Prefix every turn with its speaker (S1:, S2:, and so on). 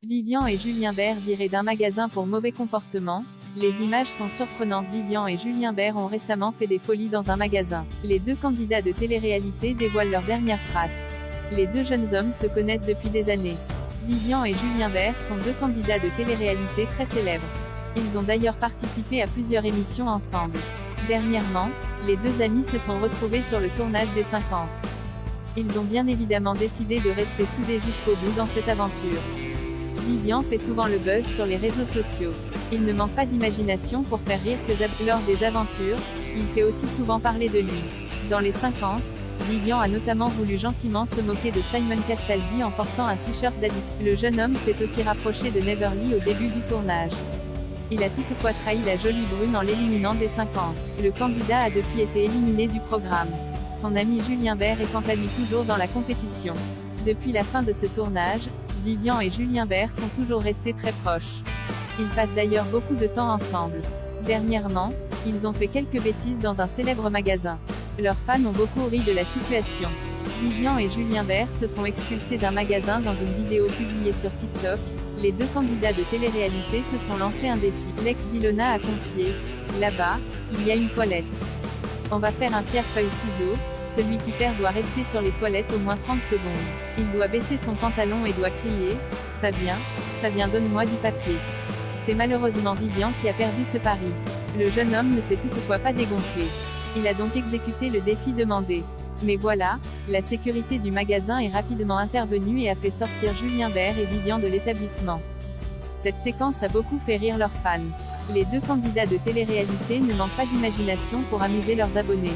S1: Vivian et Julien Bert virés d'un magasin pour mauvais comportement. Les images sont surprenantes. Vivian et Julien Bert ont récemment fait des folies dans un magasin. Les deux candidats de télé-réalité dévoilent leur dernière phrase. Les deux jeunes hommes se connaissent depuis des années. Vivian et Julien Bert sont deux candidats de télé-réalité très célèbres. Ils ont d'ailleurs participé à plusieurs émissions ensemble. Dernièrement, les deux amis se sont retrouvés sur le tournage des 50. Ils ont bien évidemment décidé de rester soudés jusqu'au bout dans cette aventure. Vivian fait souvent le buzz sur les réseaux sociaux. Il ne manque pas d'imagination pour faire rire ses abonnés lors des aventures. Il fait aussi souvent parler de lui. Dans les 50, Vivian a notamment voulu gentiment se moquer de Simon Castaldi en portant un t-shirt d'Adix. Le jeune homme s'est aussi rapproché de Neverly au début du tournage. Il a toutefois trahi la jolie brune en l'éliminant des 50. Le candidat a depuis été éliminé du programme. Son ami Julien Bert est quant à lui toujours dans la compétition. Depuis la fin de ce tournage, Vivian et Julien Bert sont toujours restés très proches. Ils passent d'ailleurs beaucoup de temps ensemble. Dernièrement, ils ont fait quelques bêtises dans un célèbre magasin. Leurs fans ont beaucoup ri de la situation. Vivian et Julien Bert se font expulser d'un magasin dans une vidéo publiée sur TikTok. Les deux candidats de télé-réalité se sont lancés un défi. L'ex d'Ilona a confié « Là-bas, il y a une toilette. On va faire un pierre-feuille-ciseaux. Celui qui perd doit rester sur les toilettes au moins 30 secondes. Il doit baisser son pantalon et doit crier « Ça vient, donne-moi du papier ». C'est malheureusement Vivian qui a perdu ce pari. Le jeune homme ne s'est toutefois pas dégonflé. Il a donc exécuté le défi demandé. Mais voilà, la sécurité du magasin est rapidement intervenue et a fait sortir Julien Bert et Vivian de l'établissement. Cette séquence a beaucoup fait rire leurs fans. Les deux candidats de télé-réalité ne manquent pas d'imagination pour amuser leurs abonnés.